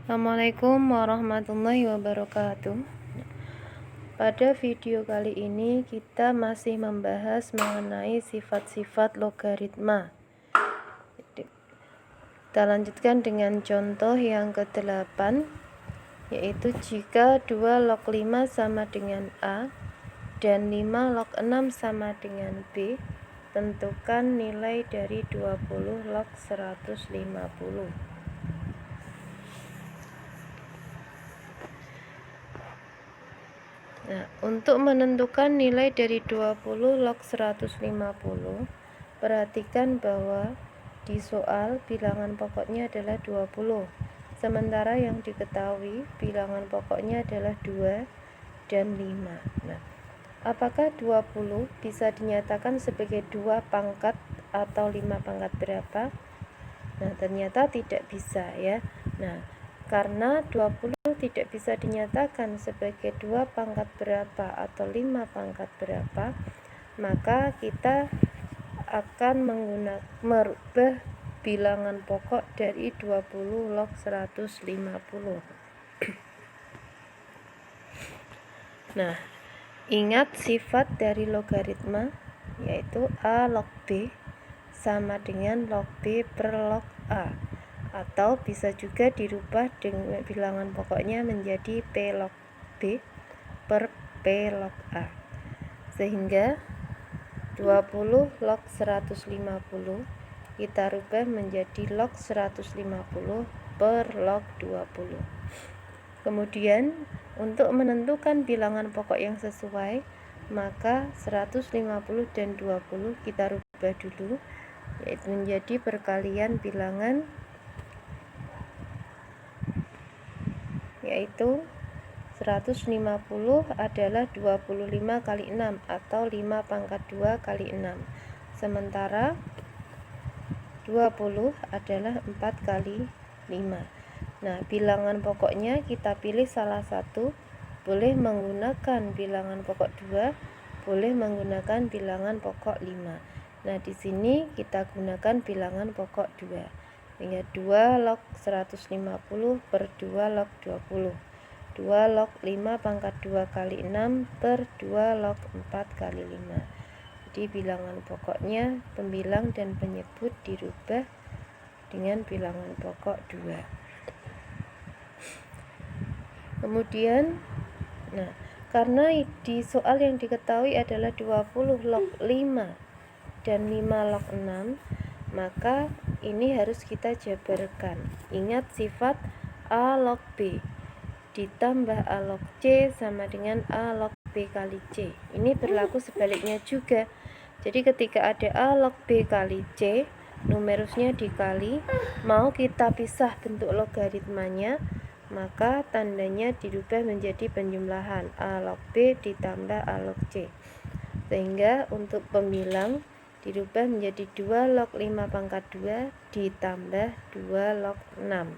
Assalamualaikum warahmatullahi wabarakatuh. Pada video kali ini kita masih membahas mengenai sifat-sifat logaritma. Kita lanjutkan dengan contoh yang ke-8, yaitu jika 2 log 5 sama dengan A dan 5 log 6 sama dengan B, tentukan nilai dari 20 log 150. Nah, untuk menentukan nilai dari 20 log 150, perhatikan bahwa di soal bilangan pokoknya adalah 20, sementara yang diketahui bilangan pokoknya adalah 2 dan 5. Nah, apakah 20 bisa dinyatakan sebagai 2 pangkat atau 5 pangkat berapa? Nah, ternyata tidak bisa ya. Nah, karena 20 tidak bisa dinyatakan sebagai 2 pangkat berapa atau 5 pangkat berapa, maka kita akan merubah bilangan pokok dari 20 log 150. Nah, ingat sifat dari logaritma, yaitu A log B sama dengan log B per log A, atau bisa juga dirubah dengan bilangan pokoknya menjadi P log B per P log A, sehingga 20 log 150 kita rubah menjadi log 150 per log 20. Kemudian untuk menentukan bilangan pokok yang sesuai, maka 150 dan 20 kita rubah dulu, yaitu menjadi perkalian bilangan, yaitu 150 adalah 25 kali 6 atau 5 pangkat 2 kali 6, sementara 20 adalah 4 kali 5. Nah, bilangan pokoknya kita pilih salah satu, boleh menggunakan bilangan pokok 2, boleh menggunakan bilangan pokok 5. Nah, di sini kita gunakan bilangan pokok 2. Sehingga 2 log 150 per 2 log 20. 2 log 5 pangkat 2 kali 6 per 2 log 4 kali 5. Jadi bilangan pokoknya, pembilang dan penyebut dirubah dengan bilangan pokok 2. Kemudian, nah, karena di soal yang diketahui adalah 20 log 5 dan 5 log 6, maka ini harus kita jabarkan. Ingat sifat A log B ditambah A log C sama dengan A log B kali C. Ini berlaku sebaliknya juga. Jadi ketika ada A log B kali C, numerusnya dikali, mau kita pisah bentuk logaritmanya, maka tandanya dirubah menjadi penjumlahan A log B ditambah A log C, sehingga untuk pembilang dirubah menjadi 2 log 5 pangkat 2 ditambah 2 log 6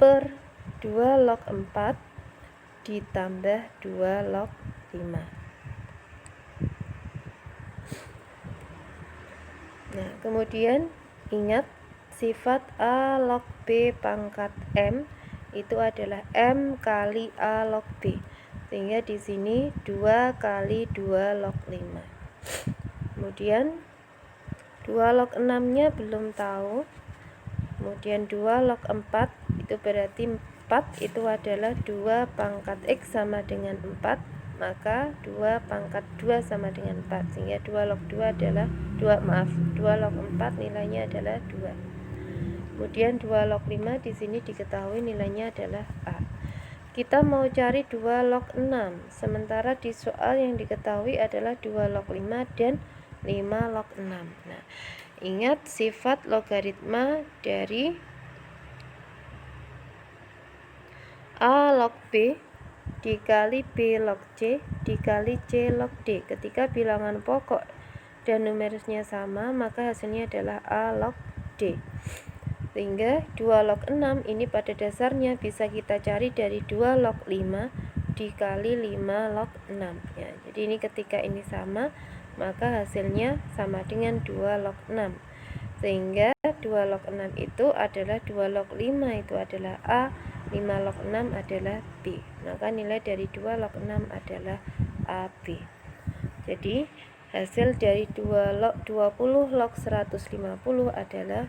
per 2 log 4 ditambah 2 log 5. Nah, kemudian ingat sifat A log B pangkat M itu adalah M kali A log B, sehingga di sini 2 kali 2 log 5. Kemudian 2 log 6 nya belum tahu. Kemudian 2 log 4 itu berarti 4 itu adalah 2 pangkat X sama dengan 4, maka 2 pangkat 2 sama dengan 4, sehingga 2 log 2 adalah 2 log 4 nilainya adalah 2. Kemudian 2 log 5 di sini diketahui nilainya adalah A. Kita mau cari 2 log 6, sementara di soal yang diketahui adalah 2 log 5 dan 5 log 6. Nah, ingat sifat logaritma dari A log B dikali B log C dikali C log D. Ketika bilangan pokok dan numerusnya sama, maka hasilnya adalah A log D. Sehingga 2 log 6 ini pada dasarnya bisa kita cari dari 2 log 5 dikali 5 log 6 ya. Jadi ini ketika ini sama, maka hasilnya sama dengan 2 log 6. Sehingga 2 log 6 itu adalah 2 log 5 itu adalah A, 5 log 6 adalah B. Maka nilai dari 2 log 6 adalah AB. Jadi hasil dari 20 log 150 adalah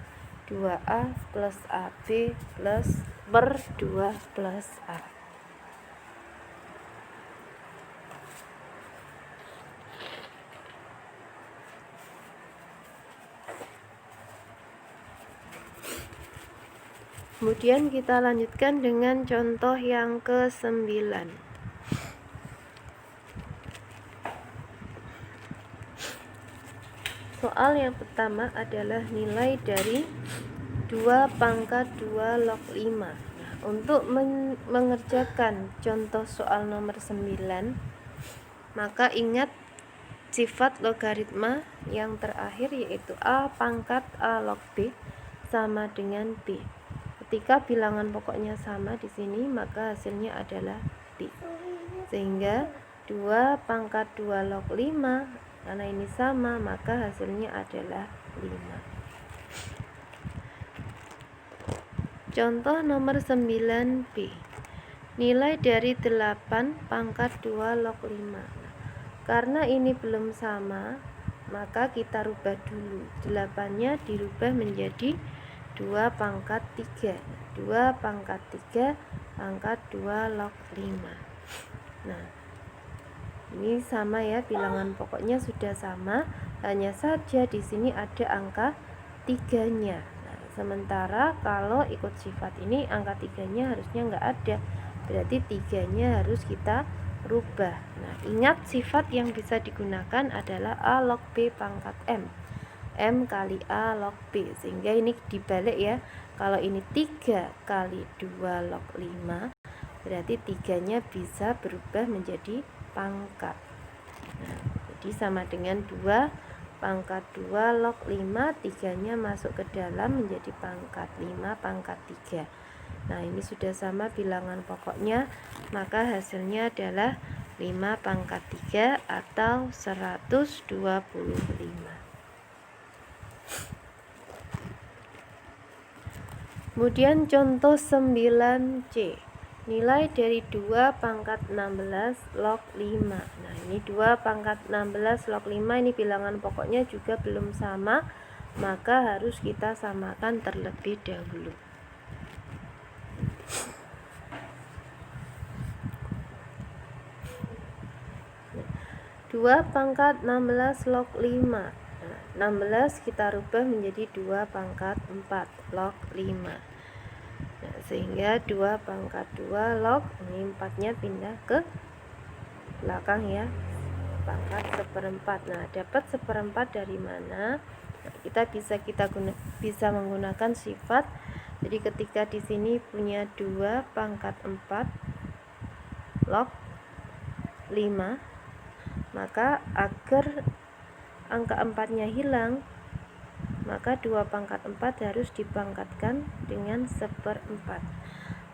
2A plus AB plus per 2 plus A. Kemudian kita lanjutkan dengan contoh yang ke-9. Soal yang pertama adalah nilai dari 2 pangkat 2 log 5. Nah, untuk mengerjakan contoh soal nomor 9, maka ingat sifat logaritma yang terakhir, yaitu A pangkat A log B sama dengan B. Ketika bilangan pokoknya sama di sini, maka hasilnya adalah B. Sehingga 2 pangkat 2 log 5, karena ini sama, maka hasilnya adalah 5. Contoh nomor 9B. Nilai dari 8 pangkat 2 log 5. Karena ini belum sama, maka kita rubah dulu. 8-nya dirubah menjadi 2 pangkat 3. 2 pangkat 3 pangkat 2 log 5. Nah, ini sama ya, bilangan pokoknya sudah sama, hanya saja di sini ada angka 3-nya. Nah, sementara kalau ikut sifat ini angka 3-nya harusnya nggak ada, berarti 3-nya harus kita rubah. Nah, ingat sifat yang bisa digunakan adalah A log B pangkat M. M kali A log B, sehingga ini dibalik ya. Kalau ini 3 kali 2 log 5, berarti 3-nya bisa berubah menjadi pangkat. Nah, jadi sama dengan 2 pangkat 2 log 5, 3-nya masuk ke dalam menjadi pangkat 5 pangkat 3. Nah, ini sudah sama bilangan pokoknya, maka hasilnya adalah 5 pangkat 3 atau 125. Kemudian contoh 9C. Nilai dari 2 pangkat 16 log 5. Nah, ini 2 pangkat 16 log 5, ini bilangan pokoknya juga belum sama, maka harus kita samakan terlebih dahulu. Dua pangkat 16 log 5. 16 kita rubah menjadi 2 pangkat 4 log 5. Nah, sehingga 2 pangkat 2 log, ini 4-nya pindah ke belakang ya, pangkat 1/4. Nah, dapat 1/4 dari mana? Nah, kita bisa menggunakan sifat. Jadi ketika di sini punya 2 pangkat 4 log 5, maka agar angka 4-nya hilang, maka 2 pangkat 4 harus dipangkatkan dengan 1/4.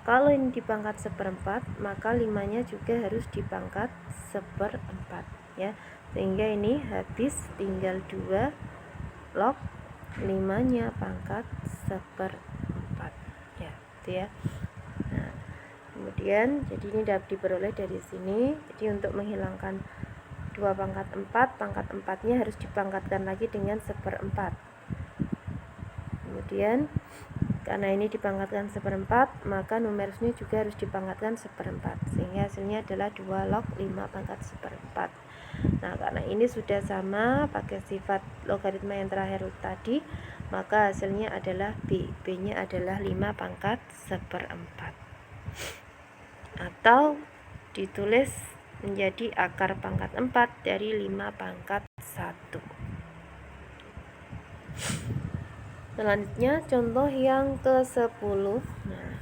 Kalau ini dipangkat 1/4, maka 5-nya juga harus dipangkat 1/4 ya. Sehingga ini habis tinggal 2 log 5-nya pangkat 1/4 ya, gitu ya. Nah, kemudian jadi ini dapat diperoleh dari sini. Jadi untuk menghilangkan 2 pangkat 4, pangkat 4-nya harus dipangkatkan lagi dengan 1/4. Kemudian karena ini dipangkatkan 1/4, maka numerusnya juga harus dipangkatkan 1/4, sehingga hasilnya adalah 2 log 5 pangkat 1/4. Nah, karena ini sudah sama pakai sifat logaritma yang terakhir tadi, maka hasilnya adalah B. B-nya adalah 5 pangkat 1/4. Atau ditulis menjadi akar pangkat 4 dari 5 pangkat 1. Selanjutnya contoh yang ke-10. Nah,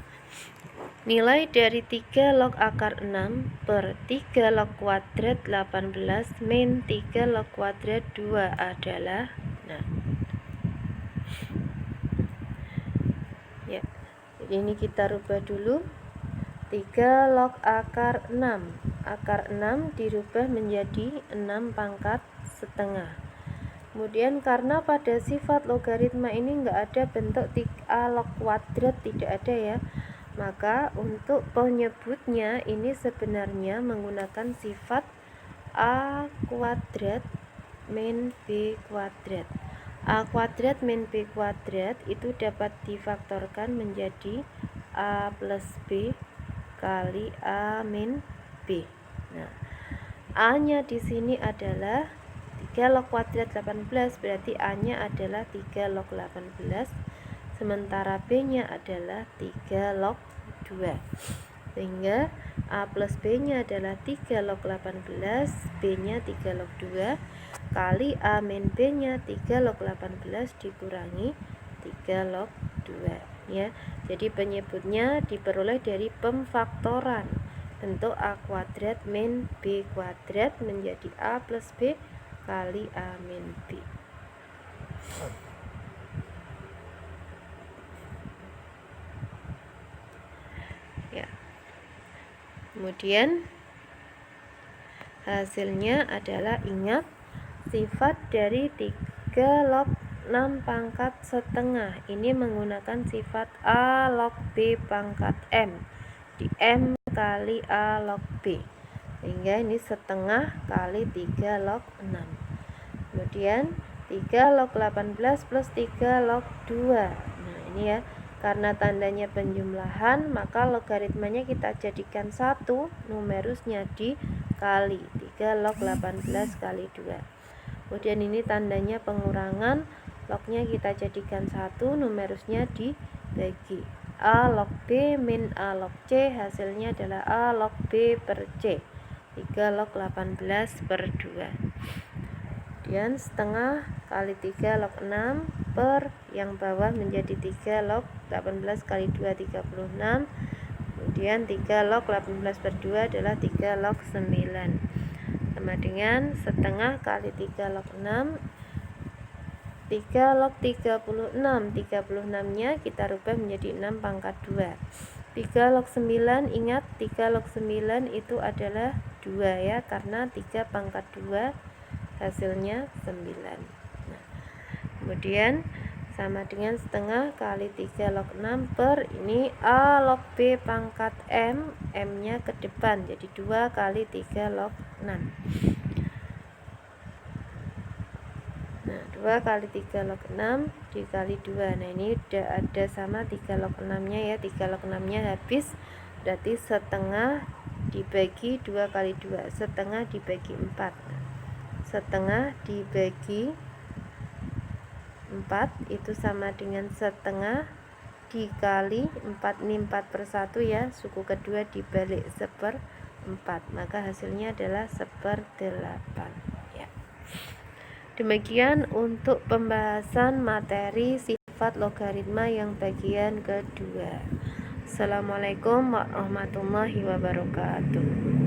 nilai dari 3 log akar 6 per 3 log kuadrat 18 min 3 log kuadrat 2 adalah, nah ya, jadi ini kita rubah dulu. 3 log akar 6. Akar 6 dirubah menjadi 6 pangkat setengah. Kemudian karena pada sifat logaritma ini enggak ada bentuk a log kuadrat, tidak ada ya, maka untuk penyebutnya ini sebenarnya menggunakan sifat a kuadrat min b kuadrat. A kuadrat min b kuadrat itu dapat difaktorkan menjadi a plus b kali a min b. Nah, a-nya di sini adalah 3 log kuadrat 18, berarti a-nya adalah 3 log 18, sementara b-nya adalah 3 log 2, sehingga a plus b-nya adalah 3 log 18, b-nya 3 log 2 kali a min b-nya 3 log 18 dikurangi 3 log 2 ya. Jadi penyebutnya diperoleh dari pemfaktoran bentuk a kuadrat min b kuadrat menjadi a plus b kali a min b. Ya. Kemudian hasilnya adalah, ingat, sifat dari 3 log 6 pangkat setengah ini menggunakan sifat a log b pangkat m di m kali a log b, sehingga ini setengah kali 3 log 6. Kemudian 3 log 18 plus 3 log 2. Nah ini ya, karena tandanya penjumlahan maka logaritmanya kita jadikan 1, numerusnya dikali 3 log 18 kali 2. Kemudian ini tandanya pengurangan, lognya kita jadikan 1, numerusnya dibagi. A log B min A log C, hasilnya adalah A log B per C, 3 log 18 per 2. Kemudian setengah kali 3 log 6 per yang bawah menjadi 3 log 18 kali 2, 36. Kemudian 3 log 18 per 2 adalah 3 log 9, sama dengan setengah kali 3 log 6, 3 log 36. 36-nya kita rubah menjadi 6 pangkat 2. 3 log 9, ingat 3 log 9 itu adalah 2 ya, karena 3 pangkat 2 hasilnya 9. Nah, kemudian sama dengan setengah kali 3 log 6 per ini a log b pangkat m, m-nya ke depan jadi 2 kali 3 log 6. Nah, 2 kali 3 log 6 dikali 2. Nah, ini udah ada sama 3 log 6-nya ya. 3 log 6-nya habis. Berarti setengah dibagi 2 kali 2. Setengah dibagi 4. Setengah dibagi 4 itu sama dengan setengah dikali 4. Ini 4 per 1 ya. Suku kedua dibalik 1/4. Maka hasilnya adalah 1/8. Demikian untuk pembahasan materi sifat logaritma yang bagian kedua. Assalamualaikum warahmatullahi wabarakatuh.